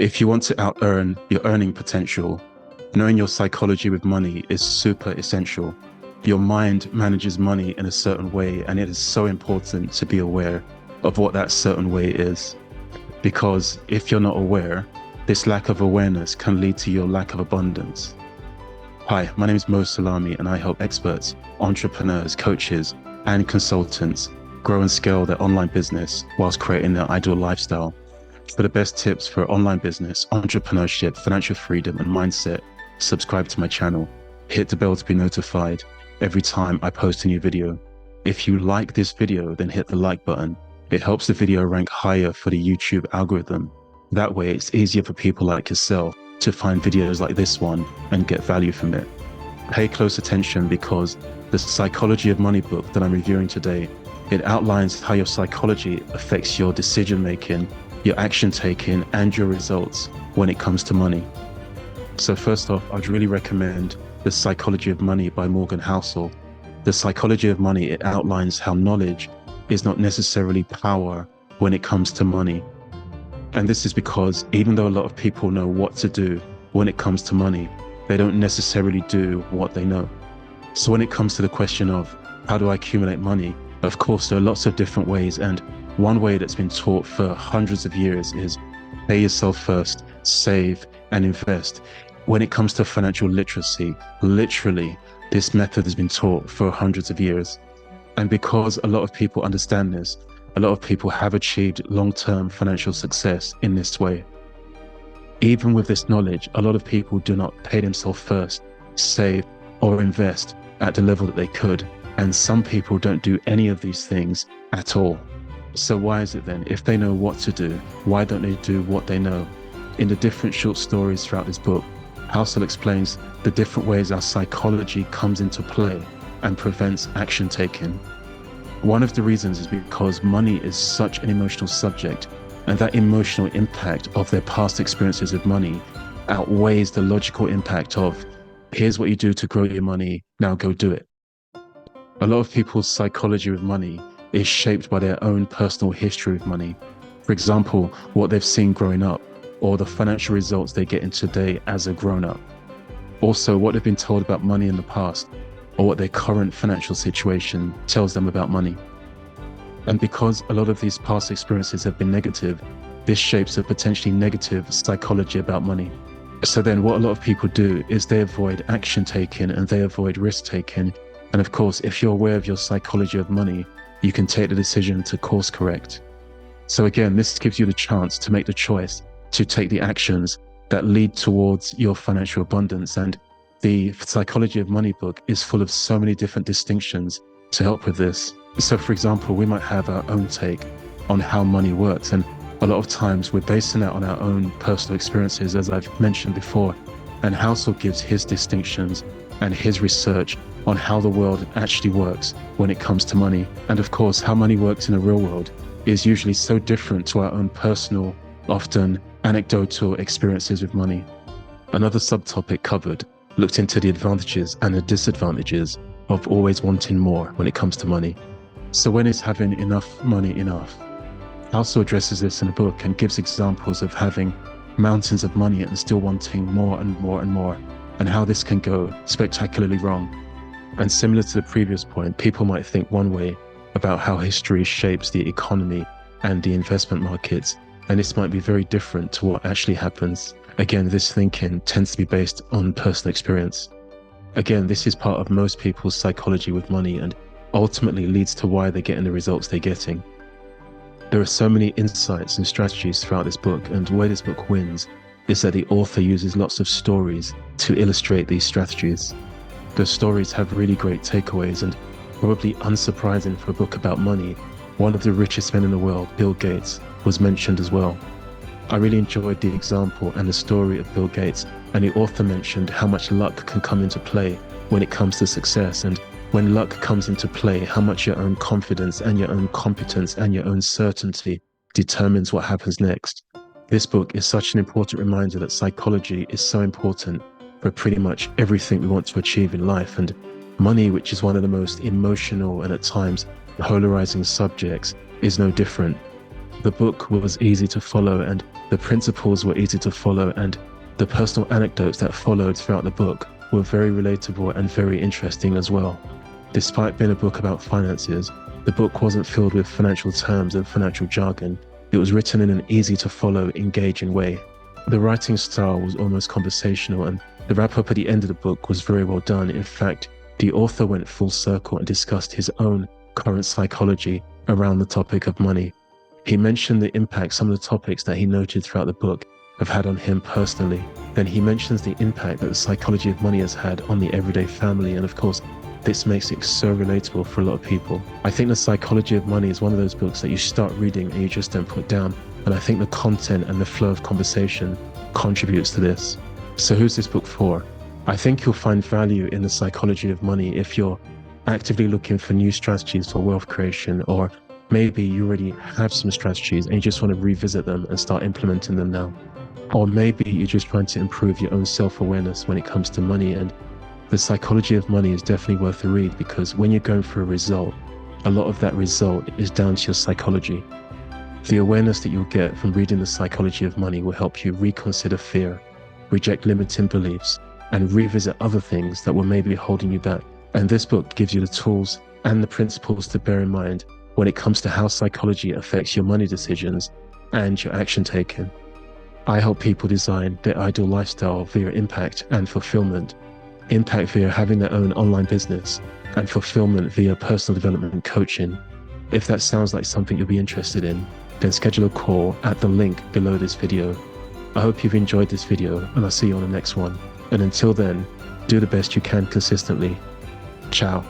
If you want to out earn your earning potential, knowing your psychology with money is super essential. Your mind manages money in a certain way, and it is so important to be aware of what that certain way is. Because if you're not aware, this lack of awareness can lead to your lack of abundance. Hi, my name is Mosalami, and I help experts, entrepreneurs, coaches, and consultants grow and scale their online business whilst creating their ideal lifestyle. For the best tips for online business, entrepreneurship, financial freedom, and mindset, subscribe to my channel. Hit the bell to be notified every time I post a new video. If you like this video, then hit the like button. It helps the video rank higher for the YouTube algorithm. That way, it's easier for people like yourself to find videos like this one and get value from it. Pay close attention because the Psychology of Money book that I'm reviewing today, it outlines how your psychology affects your decision making, your action taking, and your results when it comes to money. So first off, I'd really recommend The Psychology of Money by Morgan Housel. The Psychology of Money, it outlines how knowledge is not necessarily power when it comes to money. And this is because even though a lot of people know what to do when it comes to money, they don't necessarily do what they know. So when it comes to the question of how do I accumulate money, of course, there are lots of different ways, and one way that's been taught for hundreds of years is pay yourself first, save, and invest. When it comes to financial literacy, literally, this method has been taught for hundreds of years. And because a lot of people understand this, a lot of people have achieved long-term financial success in this way. Even with this knowledge, a lot of people do not pay themselves first, save, or invest at the level that they could. And some people don't do any of these things at all. So why is it then, if they know what to do, why don't they do what they know? In the different short stories throughout this book, Housel explains the different ways our psychology comes into play and prevents action taking. One of the reasons is because money is such an emotional subject, and that emotional impact of their past experiences with money outweighs the logical impact of, here's what you do to grow your money, now go do it. A lot of people's psychology with money is shaped by their own personal history with money. For example, what they've seen growing up, or the financial results they get in today as a grown-up. Also, what they've been told about money in the past, or what their current financial situation tells them about money. And because a lot of these past experiences have been negative, this shapes a potentially negative psychology about money. So then what a lot of people do is they avoid action taking and they avoid risk taking. And of course, if you're aware of your psychology of money, you can take the decision to course correct. So again, this gives you the chance to make the choice to take the actions that lead towards your financial abundance. And the Psychology of Money book is full of so many different distinctions to help with this. So for example, we might have our own take on how money works. And a lot of times we're basing that on our own personal experiences, as I've mentioned before. And Housel gives his distinctions and his research on how the world actually works when it comes to money. And of course, how money works in the real world is usually so different to our own personal, often anecdotal experiences with money. Another subtopic covered looked into the advantages and the disadvantages of always wanting more when it comes to money. So when is having enough money enough? Housel addresses this in a book and gives examples of having mountains of money and still wanting more and more and more, and how this can go spectacularly wrong. And similar to the previous point, people might think one way about how history shapes the economy and the investment markets, and this might be very different to what actually happens. Again, this thinking tends to be based on personal experience. Again, this is part of most people's psychology with money and ultimately leads to why they're getting the results they're getting. There are so many insights and strategies throughout this book, and the way this book wins is that the author uses lots of stories to illustrate these strategies. The stories have really great takeaways, and probably unsurprising for a book about money, one of the richest men in the world, Bill Gates, was mentioned as well. I really enjoyed the example and the story of Bill Gates, and the author mentioned how much luck can come into play when it comes to success, and when luck comes into play, how much your own confidence and your own competence and your own certainty determines what happens next. This book is such an important reminder that psychology is so important for pretty much everything we want to achieve in life, and money, which is one of the most emotional and at times polarizing subjects, is no different. The book was easy to follow, and The principles were easy to follow, and the personal anecdotes that followed throughout the book were very relatable and very interesting as well. Despite being a book about finances, the book wasn't filled with financial terms and financial jargon. It was written in an easy to follow, engaging way. The writing style was almost conversational, and the wrap-up at the end of the book was very well done. In fact, the author went full circle and discussed his own current psychology around the topic of money. He mentioned the impact some of the topics that he noted throughout the book have had on him personally. Then he mentions the impact that the psychology of money has had on the everyday family, and of course, this makes it so relatable for a lot of people. I think The Psychology of Money is one of those books that you start reading and you just don't put down, and I think the content and the flow of conversation contributes to this. So who's this book for? I think you'll find value in The Psychology of Money if you're actively looking for new strategies for wealth creation, or maybe you already have some strategies and you just want to revisit them and start implementing them now. Or maybe you're just trying to improve your own self-awareness when it comes to money, and The Psychology of Money is definitely worth a read, because when you're going for a result, a lot of that result is down to your psychology. The awareness that you'll get from reading The Psychology of Money will help you reconsider fear, reject limiting beliefs, and revisit other things that were maybe holding you back. And this book gives you the tools and the principles to bear in mind when it comes to how psychology affects your money decisions and your action taking. I help people design their ideal lifestyle via impact and fulfillment. Impact via having their own online business, and fulfillment via personal development coaching. If that sounds like something you'll be interested in, then schedule a call at the link below this video. I hope you've enjoyed this video, and I'll see you on the next one. And until then, do the best you can consistently. Ciao.